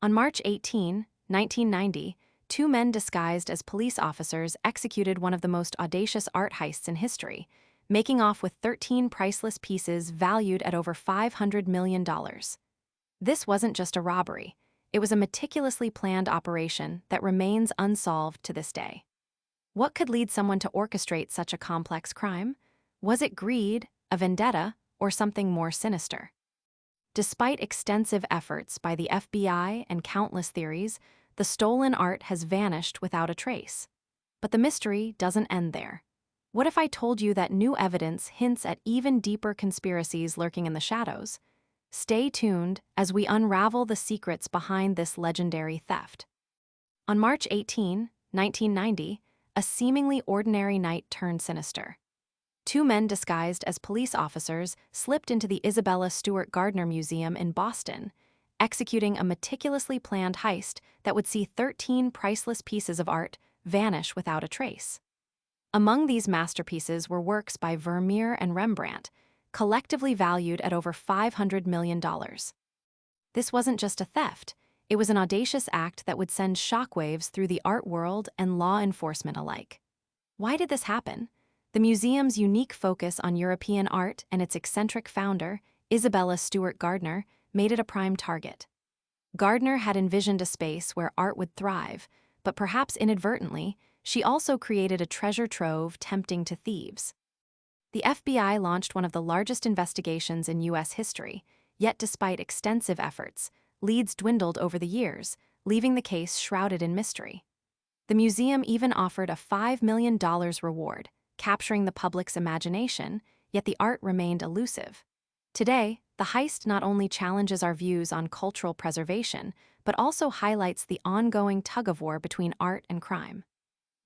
On March 18, 1990, two men disguised as police officers executed one of the most audacious art heists in history, making off with 13 priceless pieces valued at over $500 million. This wasn't just a robbery, it was a meticulously planned operation that remains unsolved to this day. What could lead someone to orchestrate such a complex crime? Was it greed, a vendetta, or something more sinister? Despite extensive efforts by the FBI and countless theories, the stolen art has vanished without a trace. But the mystery doesn't end there. What if I told you that new evidence hints at even deeper conspiracies lurking in the shadows? Stay tuned as we unravel the secrets behind this legendary theft. On March 18, 1990, a seemingly ordinary night turned sinister. Two men disguised as police officers slipped into the Isabella Stewart Gardner Museum in Boston, executing a meticulously planned heist that would see 13 priceless pieces of art vanish without a trace. Among these masterpieces were works by Vermeer and Rembrandt, collectively valued at over $500 million. This wasn't just a theft, it was an audacious act that would send shockwaves through the art world and law enforcement alike. Why did this happen? The museum's unique focus on European art and its eccentric founder, Isabella Stewart Gardner, made it a prime target. Gardner had envisioned a space where art would thrive, but perhaps inadvertently, she also created a treasure trove tempting to thieves. The FBI launched one of the largest investigations in U.S. history, yet despite extensive efforts, leads dwindled over the years, leaving the case shrouded in mystery. The museum even offered a $5 million reward, capturing the public's imagination, yet the art remained elusive. Today, the heist not only challenges our views on cultural preservation, but also highlights the ongoing tug-of-war between art and crime.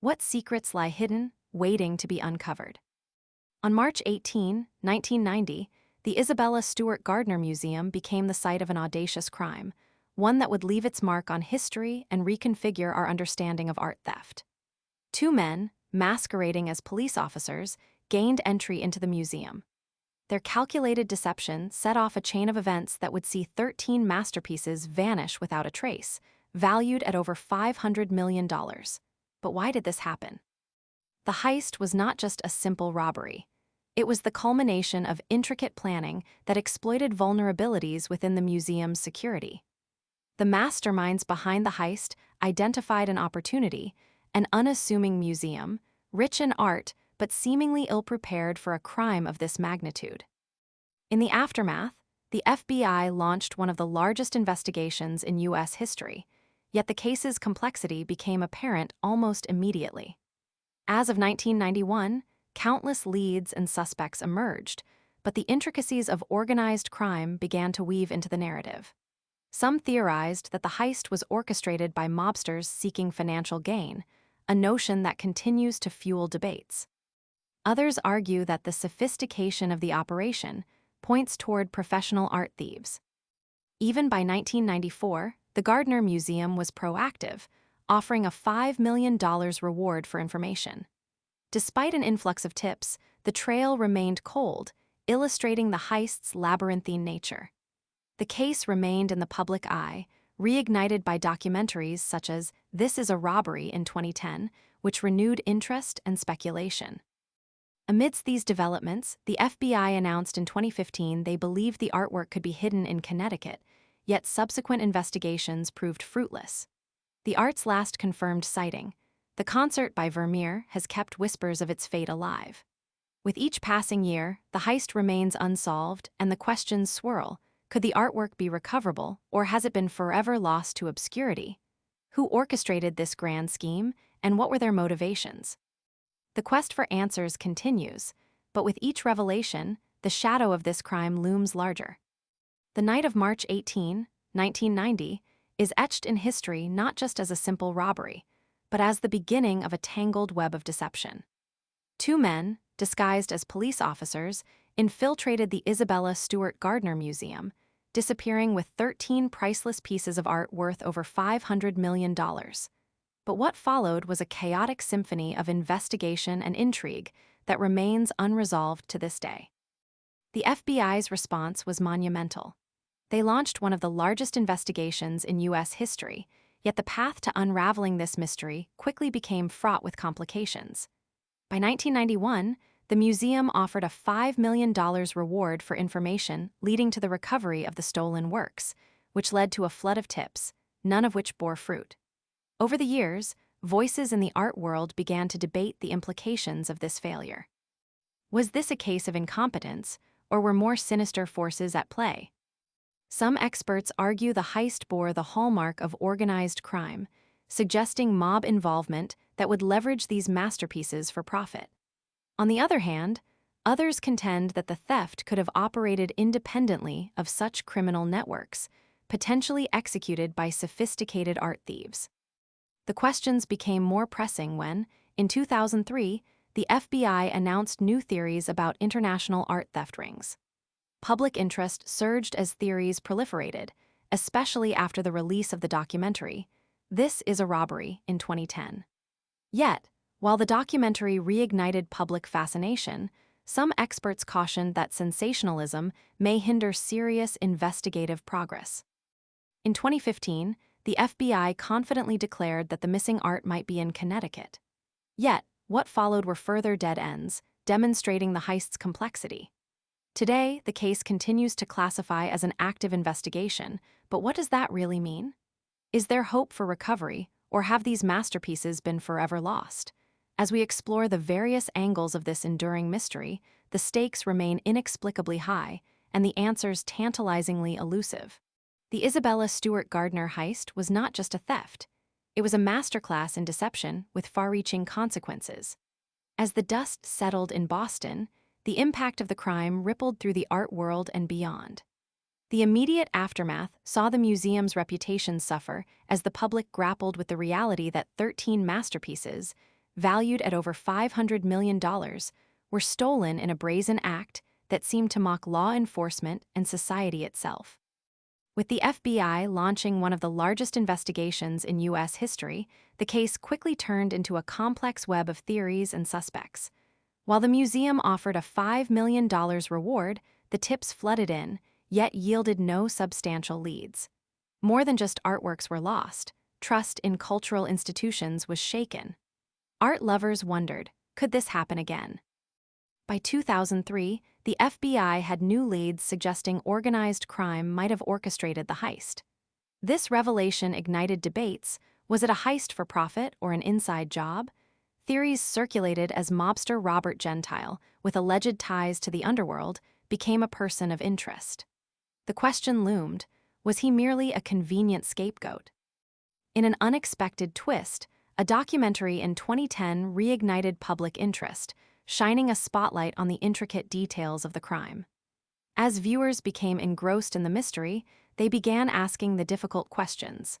What secrets lie hidden, waiting to be uncovered? On March 18, 1990, the Isabella Stewart Gardner Museum became the site of an audacious crime, one that would leave its mark on history and reconfigure our understanding of art theft. Two men, masquerading as police officers, gained entry into the museum. Their calculated deception set off a chain of events that would see 13 masterpieces vanish without a trace, valued at over $500 million. But why did this happen? The heist was not just a simple robbery. It was the culmination of intricate planning that exploited vulnerabilities within the museum's security. The masterminds behind the heist identified an opportunity: an unassuming museum, rich in art but seemingly ill-prepared for a crime of this magnitude. In the aftermath, the FBI launched one of the largest investigations in U.S. history, yet the case's complexity became apparent almost immediately. As of 1991, countless leads and suspects emerged, but the intricacies of organized crime began to weave into the narrative. Some theorized that the heist was orchestrated by mobsters seeking financial gain, a notion that continues to fuel debates. Others argue that the sophistication of the operation points toward professional art thieves. Even by 1994, the Gardner Museum was proactive, offering a $5 million reward for information. Despite an influx of tips, the trail remained cold, illustrating the heist's labyrinthine nature. The case remained in the public eye, reignited by documentaries such as This Is a Robbery in 2010, which renewed interest and speculation. Amidst these developments, the FBI announced in 2015 they believed the artwork could be hidden in Connecticut, yet subsequent investigations proved fruitless. The art's last confirmed sighting, the concert by Vermeer, has kept whispers of its fate alive. With each passing year, the heist remains unsolved and the questions swirl: could the artwork be recoverable, or has it been forever lost to obscurity? Who orchestrated this grand scheme, and what were their motivations? The quest for answers continues, but with each revelation, the shadow of this crime looms larger. The night of March 18, 1990, is etched in history not just as a simple robbery, but as the beginning of a tangled web of deception. Two men, disguised as police officers, infiltrated the Isabella Stewart Gardner Museum, disappearing with 13 priceless pieces of art worth over $500 million. But what followed was a chaotic symphony of investigation and intrigue that remains unresolved to this day. The FBI's response was monumental. They launched one of the largest investigations in U.S. history, yet the path to unraveling this mystery quickly became fraught with complications. By 1991, the museum offered a $5 million reward for information leading to the recovery of the stolen works, which led to a flood of tips, none of which bore fruit. Over the years, voices in the art world began to debate the implications of this failure. Was this a case of incompetence, or were more sinister forces at play? Some experts argue the heist bore the hallmark of organized crime, suggesting mob involvement that would leverage these masterpieces for profit. On the other hand, others contend that the theft could have operated independently of such criminal networks, potentially executed by sophisticated art thieves. The questions became more pressing when, in 2003, the FBI announced new theories about international art theft rings. Public interest surged as theories proliferated, especially after the release of the documentary, This Is a Robbery, in 2010. Yet, while the documentary reignited public fascination, some experts cautioned that sensationalism may hinder serious investigative progress. In 2015, the FBI confidently declared that the missing art might be in Connecticut. Yet, what followed were further dead ends, demonstrating the heist's complexity. Today, the case continues to classify as an active investigation, but what does that really mean? Is there hope for recovery, or have these masterpieces been forever lost? As we explore the various angles of this enduring mystery, the stakes remain inexplicably high, and the answers tantalizingly elusive. The Isabella Stewart Gardner heist was not just a theft. It was a masterclass in deception with far-reaching consequences. As the dust settled in Boston, the impact of the crime rippled through the art world and beyond. The immediate aftermath saw the museum's reputation suffer as the public grappled with the reality that 13 masterpieces, valued at over $500 million, were stolen in a brazen act that seemed to mock law enforcement and society itself. With the FBI launching one of the largest investigations in U.S. history, the case quickly turned into a complex web of theories and suspects. While the museum offered a $5 million reward, the tips flooded in, yet yielded no substantial leads. More than just artworks were lost, trust in cultural institutions was shaken. Art lovers wondered, could this happen again? By 2003, the FBI had new leads suggesting organized crime might have orchestrated the heist. This revelation ignited debates. Was it a heist for profit or an inside job? Theories circulated as mobster Robert Gentile, with alleged ties to the underworld, became a person of interest. The question loomed, was he merely a convenient scapegoat? In an unexpected twist, a documentary in 2010 reignited public interest, shining a spotlight on the intricate details of the crime. As viewers became engrossed in the mystery, they began asking the difficult questions.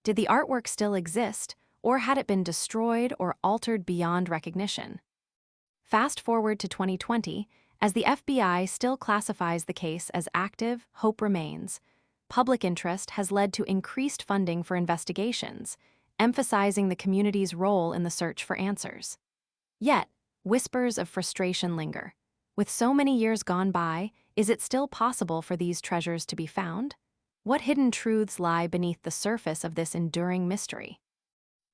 Did the artwork still exist, or had it been destroyed or altered beyond recognition? Fast forward to 2020, as the FBI still classifies the case as active, hope remains. Public interest has led to increased funding for investigations, emphasizing the community's role in the search for answers. Yet, whispers of frustration linger. With so many years gone by, is it still possible for these treasures to be found? What hidden truths lie beneath the surface of this enduring mystery?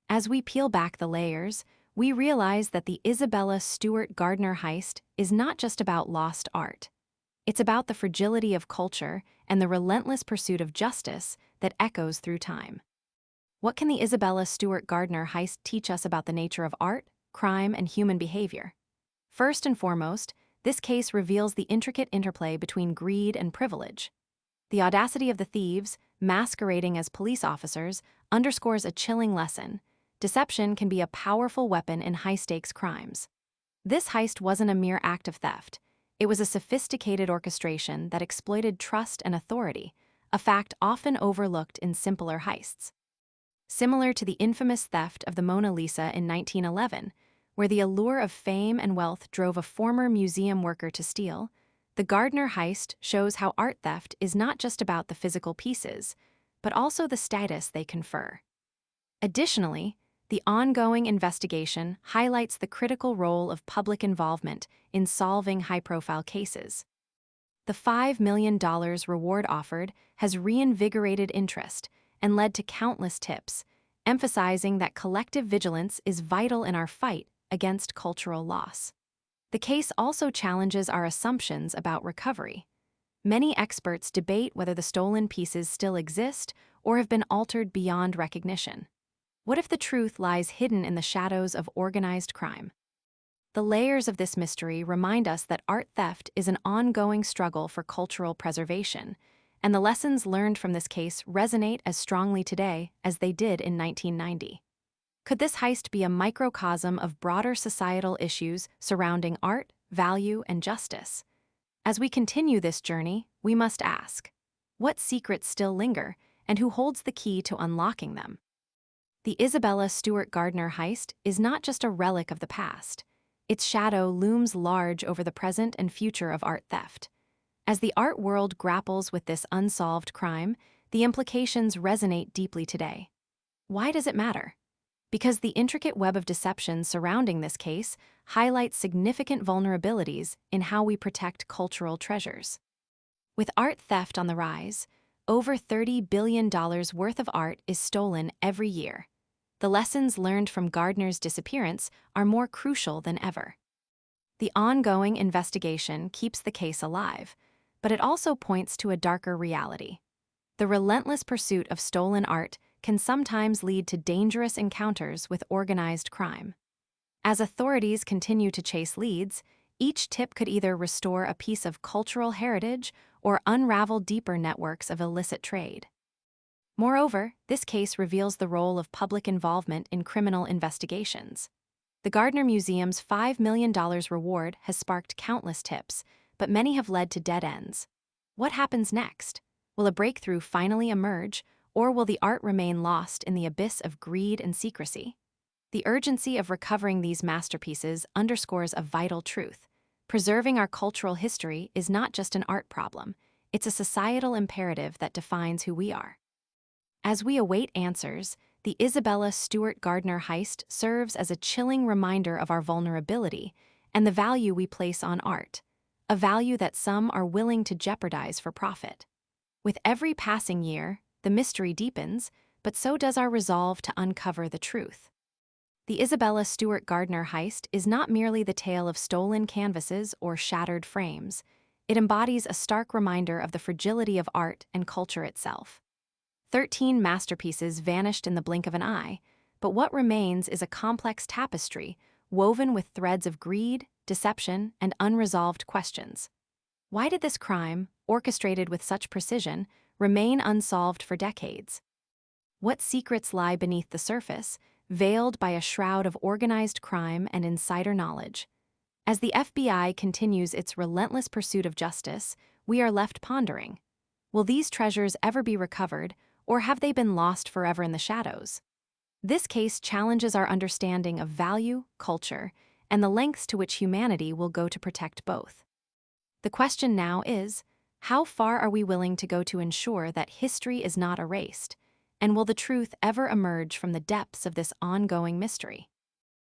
As we peel back the layers, we realize that the Isabella Stewart Gardner heist is not just about lost art. It's about the fragility of culture and the relentless pursuit of justice that echoes through time. What can the Isabella Stewart Gardner heist teach us about the nature of art, crime, and human behavior? First and foremost, this case reveals the intricate interplay between greed and privilege. The audacity of the thieves, masquerading as police officers, underscores a chilling lesson. Deception can be a powerful weapon in high-stakes crimes. This heist wasn't a mere act of theft. It was a sophisticated orchestration that exploited trust and authority, a fact often overlooked in simpler heists. Similar to the infamous theft of the Mona Lisa in 1911, where the allure of fame and wealth drove a former museum worker to steal, the Gardner heist shows how art theft is not just about the physical pieces, but also the status they confer. Additionally, the ongoing investigation highlights the critical role of public involvement in solving high-profile cases. The $5 million reward offered has reinvigorated interest and led to countless tips, emphasizing that collective vigilance is vital in our fight against cultural loss. The case also challenges our assumptions about recovery. Many experts debate whether the stolen pieces still exist or have been altered beyond recognition. What if the truth lies hidden in the shadows of organized crime? The layers of this mystery remind us that art theft is an ongoing struggle for cultural preservation, and the lessons learned from this case resonate as strongly today as they did in 1990. Could this heist be a microcosm of broader societal issues surrounding art, value, and justice? As we continue this journey, we must ask, what secrets still linger, and who holds the key to unlocking them? The Isabella Stewart Gardner heist is not just a relic of the past. Its shadow looms large over the present and future of art theft. As the art world grapples with this unsolved crime, the implications resonate deeply today. Why does it matter? Because the intricate web of deception surrounding this case highlights significant vulnerabilities in how we protect cultural treasures. With art theft on the rise, over $30 billion worth of art is stolen every year. The lessons learned from Gardner's disappearance are more crucial than ever. The ongoing investigation keeps the case alive, but it also points to a darker reality. The relentless pursuit of stolen art can sometimes lead to dangerous encounters with organized crime. As authorities continue to chase leads, each tip could either restore a piece of cultural heritage or unravel deeper networks of illicit trade. Moreover, this case reveals the role of public involvement in criminal investigations. The Gardner Museum's $5 million reward has sparked countless tips, but many have led to dead ends. What happens next? Will a breakthrough finally emerge, or will the art remain lost in the abyss of greed and secrecy? The urgency of recovering these masterpieces underscores a vital truth. Preserving our cultural history is not just an art problem, it's a societal imperative that defines who we are. As we await answers, the Isabella Stewart Gardner heist serves as a chilling reminder of our vulnerability and the value we place on art, a value that some are willing to jeopardize for profit. With every passing year, the mystery deepens, but so does our resolve to uncover the truth. The Isabella Stewart Gardner heist is not merely the tale of stolen canvases or shattered frames. It embodies a stark reminder of the fragility of art and culture itself. 13 masterpieces vanished in the blink of an eye, but what remains is a complex tapestry woven with threads of greed, deception, and unresolved questions. Why did this crime, orchestrated with such precision, remain unsolved for decades? What secrets lie beneath the surface, veiled by a shroud of organized crime and insider knowledge? As the FBI continues its relentless pursuit of justice, we are left pondering. Will these treasures ever be recovered, or have they been lost forever in the shadows? This case challenges our understanding of value, culture, and the lengths to which humanity will go to protect both. The question now is, how far are we willing to go to ensure that history is not erased, and will the truth ever emerge from the depths of this ongoing mystery?